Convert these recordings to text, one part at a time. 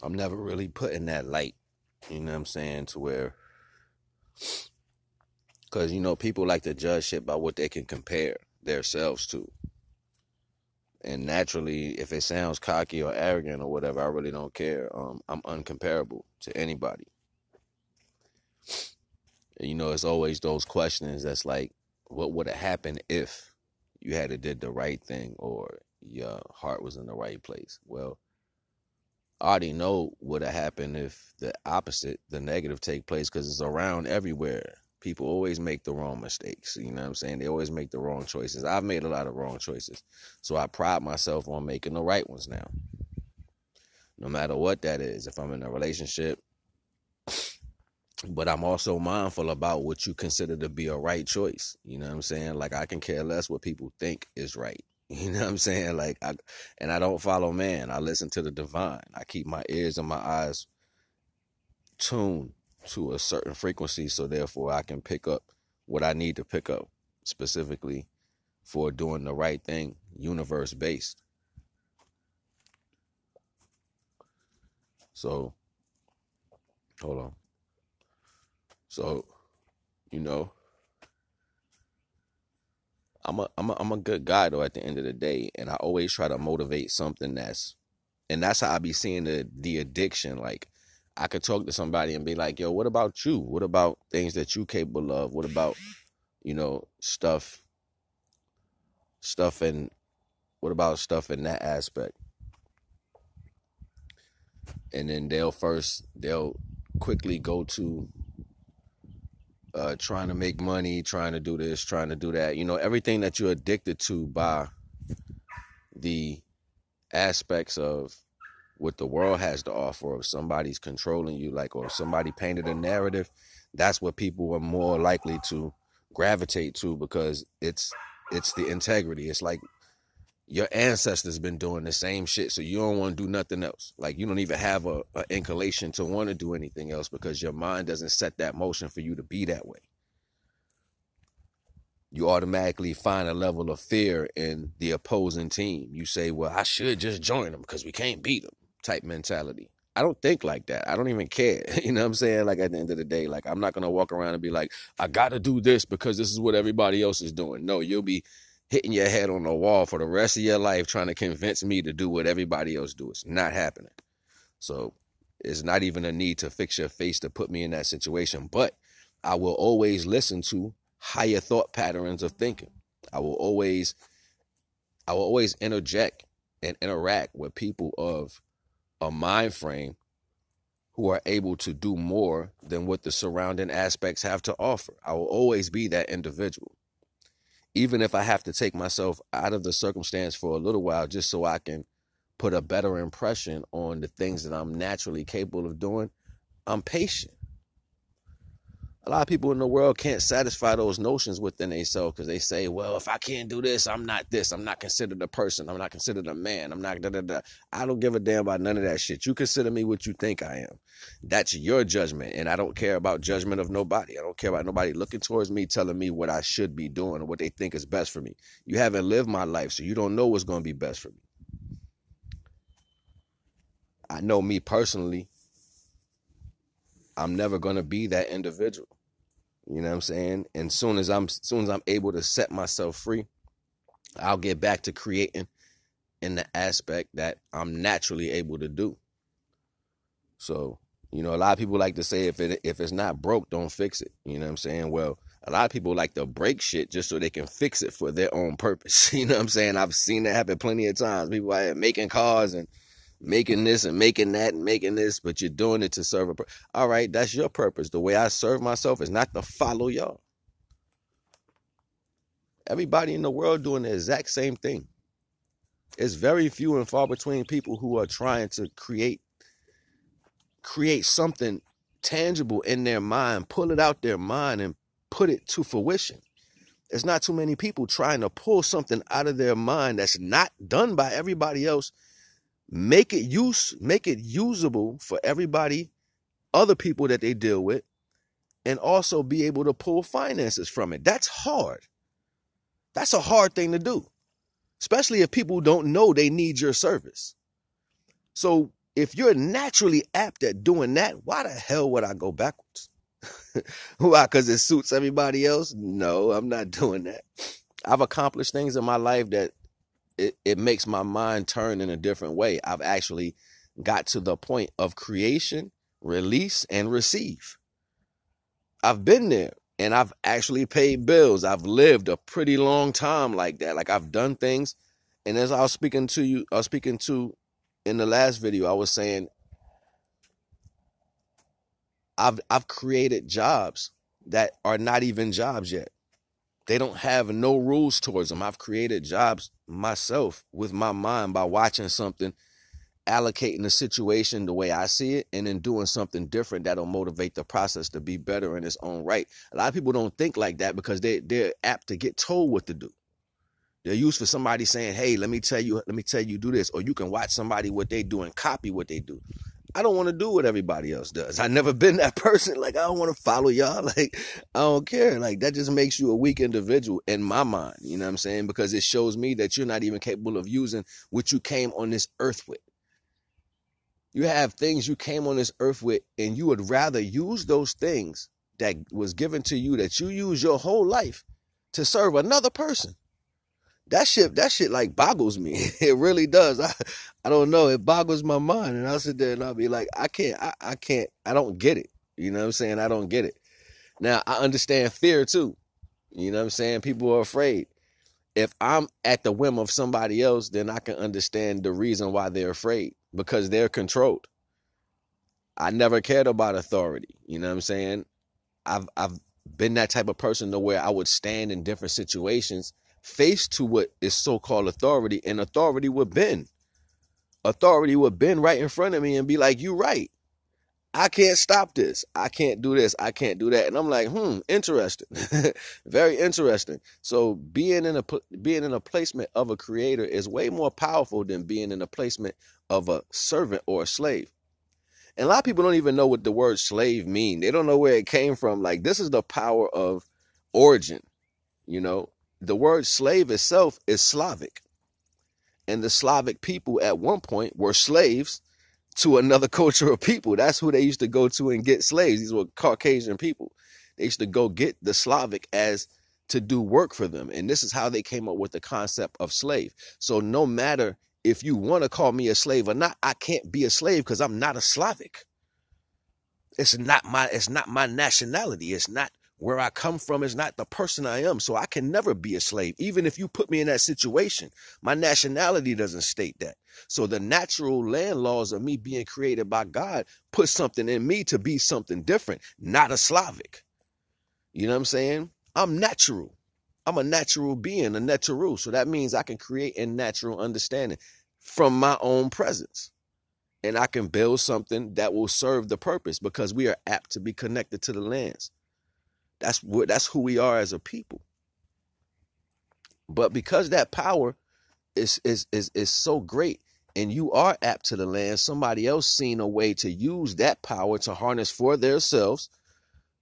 I'm never really put in that light, you know what I'm saying, to where, because, you know, people like to judge shit by what they can compare themselves to. And naturally, if it sounds cocky or arrogant or whatever, I really don't care. I'm uncomparable to anybody. And, you know, it's always those questions that's like, what would have happened if you had did the right thing or your heart was in the right place? Well, I already know what would have happened if the opposite, the negative, take place, because it's around everywhere. People always make the wrong mistakes. You know what I'm saying? They always make the wrong choices. I've made a lot of wrong choices. So I pride myself on making the right ones now. No matter what that is. If I'm in a relationship. But I'm also mindful about what you consider to be a right choice. You know what I'm saying? Like, I can care less what people think is right. You know what I'm saying? Like, I don't follow man. I listen to the divine. I keep my ears and my eyes tuned to a certain frequency, so therefore I can pick up what I need to pick up specifically for doing the right thing, universe based. So, hold on. So, you know, I'm a good guy though at the end of the day, and I always try to motivate something and that's how I be seeing the addiction. Like, I could talk to somebody and be like, yo, what about you? What about things that you capable of? What about, you know, stuff and what about stuff in that aspect? And then they'll quickly go to trying to make money, trying to do this, trying to do that. You know, everything that you're addicted to by the aspects of what the world has to offer, or if somebody's controlling you, like, or if somebody painted a narrative, that's what people are more likely to gravitate to, because it's the integrity. It's like your ancestors been doing the same shit, so you don't want to do nothing else. Like, you don't even have a inclination to want to do anything else, because your mind doesn't set that motion for you to be that way. You automatically find a level of fear in the opposing team. You say, well, I should just join them because we can't beat them, type mentality. I don't think like that. I don't even care. You know what I'm saying? Like, at the end of the day, like, I'm not going to walk around and be like, I got to do this because this is what everybody else is doing. No, you'll be hitting your head on the wall for the rest of your life trying to convince me to do what everybody else do. It's not happening. So it's not even a need to fix your face to put me in that situation. But I will always listen to higher thought patterns of thinking. I will always interject and interact with people of a mind frame who are able to do more than what the surrounding aspects have to offer. I will always be that individual. Even if I have to take myself out of the circumstance for a little while just so I can put a better impression on the things that I'm naturally capable of doing, I'm patient. A lot of people in the world can't satisfy those notions within themselves, because they say, well, if I can't do this, I'm not this. I'm not considered a person. I'm not considered a man. I'm not da-da-da. I don't give a damn about none of that shit. You consider me what you think I am. That's your judgment, and I don't care about judgment of nobody. I don't care about nobody looking towards me, telling me what I should be doing or what they think is best for me. You haven't lived my life, so you don't know what's going to be best for me. I know me personally, I'm never going to be that individual. You know what I'm saying? And soon as I'm able to set myself free, I'll get back to creating in the aspect that I'm naturally able to do. So, you know, a lot of people like to say if it's not broke, don't fix it. You know what I'm saying? Well, a lot of people like to break shit just so they can fix it for their own purpose. You know what I'm saying? I've seen that happen plenty of times. People are making cars and making this and making that and making this, but you're doing it to serve a purpose. All right, that's your purpose. The way I serve myself is not to follow y'all. Everybody in the world doing the exact same thing. It's very few and far between people who are trying to create something tangible in their mind, pull it out their mind and put it to fruition. There's not too many people trying to pull something out of their mind that's not done by everybody else, make it usable for everybody, other people that they deal with, and also be able to pull finances from it. That's hard. That's a hard thing to do, especially if people don't know they need your service. So if you're naturally apt at doing that, why the hell would I go backwards? Why? Because it suits everybody else? No, I'm not doing that. I've accomplished things in my life that it makes my mind turn in a different way. I've actually got to the point of creation, release, and receive. I've been there, and I've actually paid bills. I've lived a pretty long time like that. Like, I've done things. And as I was speaking to in the last video, I was saying, I've created jobs that are not even jobs yet. They don't have no rules towards them. I've created jobs myself with my mind by watching something, allocating the situation the way I see it, and then doing something different that'll motivate the process to be better in its own right. A lot of people don't think like that because they're apt to get told what to do. They're used for somebody saying, hey, let me tell you, do this. Or you can watch somebody what they do and copy what they do. I don't want to do what everybody else does. I've never been that person. Like, I don't want to follow y'all. Like, I don't care. Like, that just makes you a weak individual in my mind. You know what I'm saying? Because it shows me that you're not even capable of using what you came on this earth with. You have things you came on this earth with, and you would rather use those things that was given to you, that you use your whole life to serve another person. That shit like boggles me. It really does. I don't know. It boggles my mind. And I'll sit there and I'll be like, I don't get it. You know what I'm saying? I don't get it. Now, I understand fear too. You know what I'm saying? People are afraid. If I'm at the whim of somebody else, then I can understand the reason why they're afraid, because they're controlled. I never cared about authority. You know what I'm saying? I've been that type of person to where I would stand in different situations face to what is so-called authority, and authority would bend. Authority would bend right in front of me and be like, you right. I can't stop this. I can't do this. I can't do that. And I'm like, interesting. Very interesting. So being in a placement of a creator is way more powerful than being in a placement of a servant or a slave. And a lot of people don't even know what the word slave mean. They don't know where it came from. Like, this is the power of origin, you know. The word slave itself is Slavic. And the Slavic people at one point were slaves to another culture of people. That's who they used to go to and get slaves. These were Caucasian people. They used to go get the Slavic as to do work for them. And this is how they came up with the concept of slave. So no matter if you want to call me a slave or not, I can't be a slave because I'm not a Slavic. It's not my nationality. It's not where I come from. Is not the person I am. So I can never be a slave. Even if you put me in that situation, my nationality doesn't state that. So the natural land laws of me being created by God put something in me to be something different, not a Slavic. You know what I'm saying? I'm natural. I'm a natural being, a natural. So that means I can create a natural understanding from my own presence. And I can build something that will serve the purpose, because we are apt to be connected to the lands. That's who we are as a people. But because that power is so great, and you are apt to the land, somebody else seen a way to use that power to harness for themselves,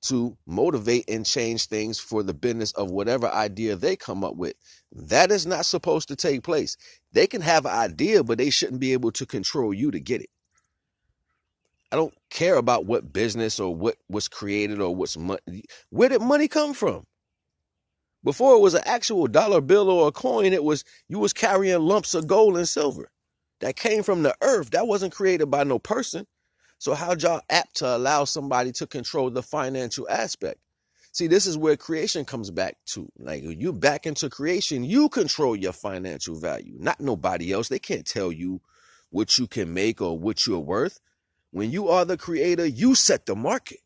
to motivate and change things for the business of whatever idea they come up with. That is not supposed to take place. They can have an idea, but they shouldn't be able to control you to get it. I don't care about what business or what was created or what's money. Where did money come from? Before it was an actual dollar bill or a coin, you was carrying lumps of gold and silver that came from the earth. That wasn't created by no person. So how'd y'all apt to allow somebody to control the financial aspect? See, this is where creation comes back to. Like, when you back into creation, you control your financial value, not nobody else. They can't tell you what you can make or what you're worth. When you are the creator, you set the market.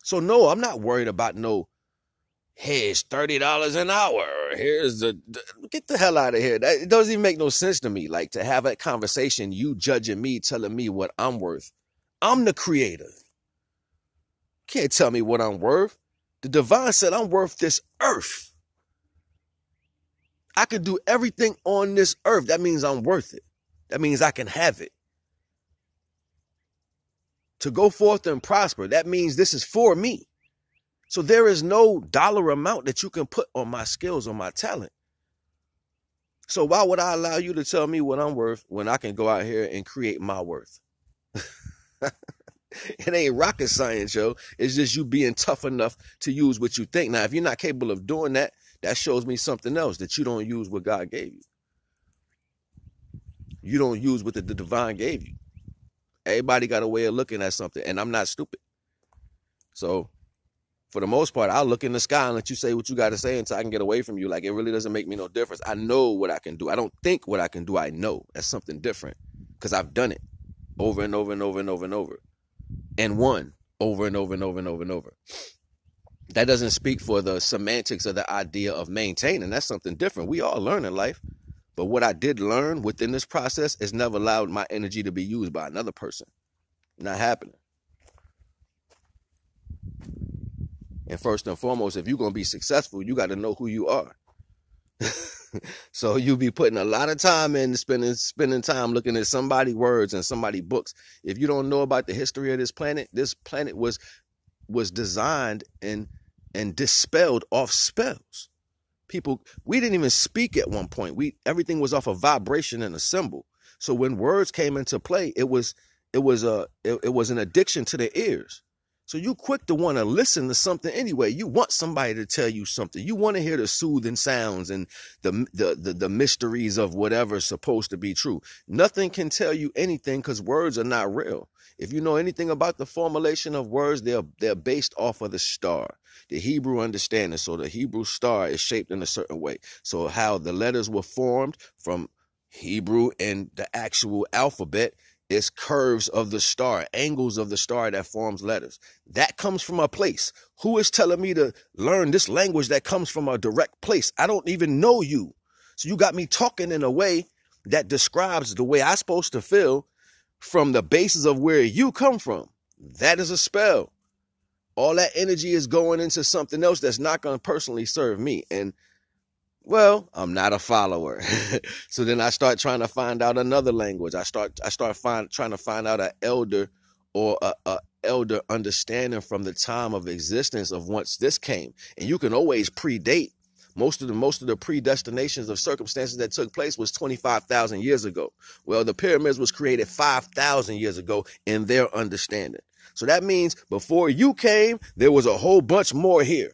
So no, I'm not worried about no, here's $30 an hour. Get the hell out of here. It doesn't even make no sense to me. Like, to have that conversation, you judging me, telling me what I'm worth. I'm the creator. Can't tell me what I'm worth. The divine said I'm worth this earth. I can do everything on this earth. That means I'm worth it. That means I can have it. To go forth and prosper, that means this is for me. So there is no dollar amount that you can put on my skills or my talent. So why would I allow you to tell me what I'm worth when I can go out here and create my worth? It ain't rocket science, yo. It's just you being tough enough to use what you think. Now, if you're not capable of doing that, that shows me something else, that you don't use what God gave you. You don't use what the divine gave you. Everybody got a way of looking at something, and I'm not stupid. So for the most part, I'll look in the sky and let you say what you got to say until I can get away from you. Like, it really doesn't make me no difference. I know what I can do. I don't think what I can do. I know. That's something different because I've done it over and over and over and over and over. And won over and over and over and over and over. That doesn't speak for the semantics of the idea of maintaining. That's something different. We all learn in life. But what I did learn within this process is never allowed my energy to be used by another person. Not happening. And first and foremost, if you're going to be successful, you got to know who you are. So you'll be putting a lot of time in spending time looking at somebody's words and somebody's books. If you don't know about the history of this planet was designed and dispelled off spells. People, we didn't even speak at one point. Everything was off a vibration and a symbol. So when words came into play, it was an addiction to the ears. So you quick to want to listen to something anyway. You want somebody to tell you something. You want to hear the soothing sounds and the mysteries of whatever's supposed to be true. Nothing can tell you anything because words are not real. If you know anything about the formulation of words, they're based off of the star, the Hebrew understanding. So the Hebrew star is shaped in a certain way. So how the letters were formed from Hebrew and the actual alphabet is curves of the star, angles of the star that forms letters. That comes from a place. Who is telling me to learn this language that comes from a direct place? I don't even know you. So you got me talking in a way that describes the way I'm supposed to feel from the basis of where you come from. That is a spell. All that energy is going into something else that's not going to personally serve me. And well, I'm not a follower. So then I start trying to find out another language. I start trying to find out an elder or a elder understanding from the time of existence of once this came. And you can always predate. Most of the predestinations of circumstances that took place was 25,000 years ago. Well, the pyramids was created 5,000 years ago in their understanding. So that means before you came, there was a whole bunch more here.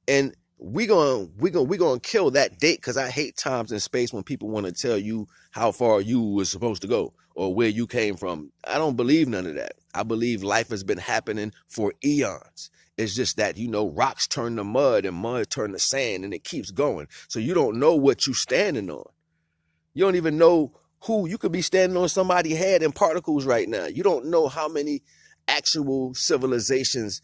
And we gonna kill that date because I hate times and space when people want to tell you how far you was supposed to go or where you came from. I don't believe none of that. I believe life has been happening for eons. It's just that, rocks turn to mud and mud turn to sand and it keeps going. So you don't know what you're standing on. You don't even know who. You could be standing on somebody's head in particles right now. You don't know how many actual civilizations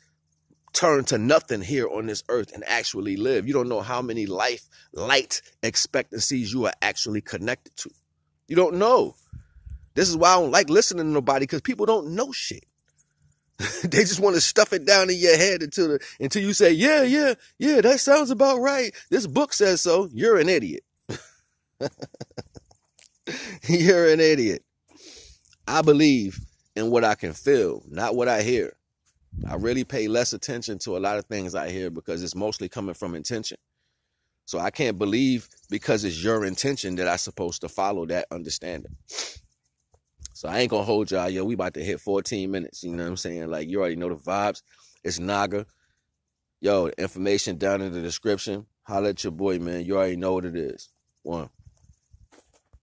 turn to nothing here on this earth and actually live. You don't know how many light expectancies you are actually connected to. You don't know. This is why I don't like listening to nobody, because people don't know shit. They just want to stuff it down in your head until you say, yeah, that sounds about right. This book says so. You're an idiot. You're an idiot. I believe in what I can feel, not what I hear. I really pay less attention to a lot of things I hear because it's mostly coming from intention. So I can't believe because it's your intention that I'm supposed to follow that understanding. So I ain't going to hold y'all. Yo, we about to hit 14 minutes. You know what I'm saying? Like, you already know the vibes. It's NAGA. Yo, information down in the description. Holla at your boy, man. You already know what it is. One.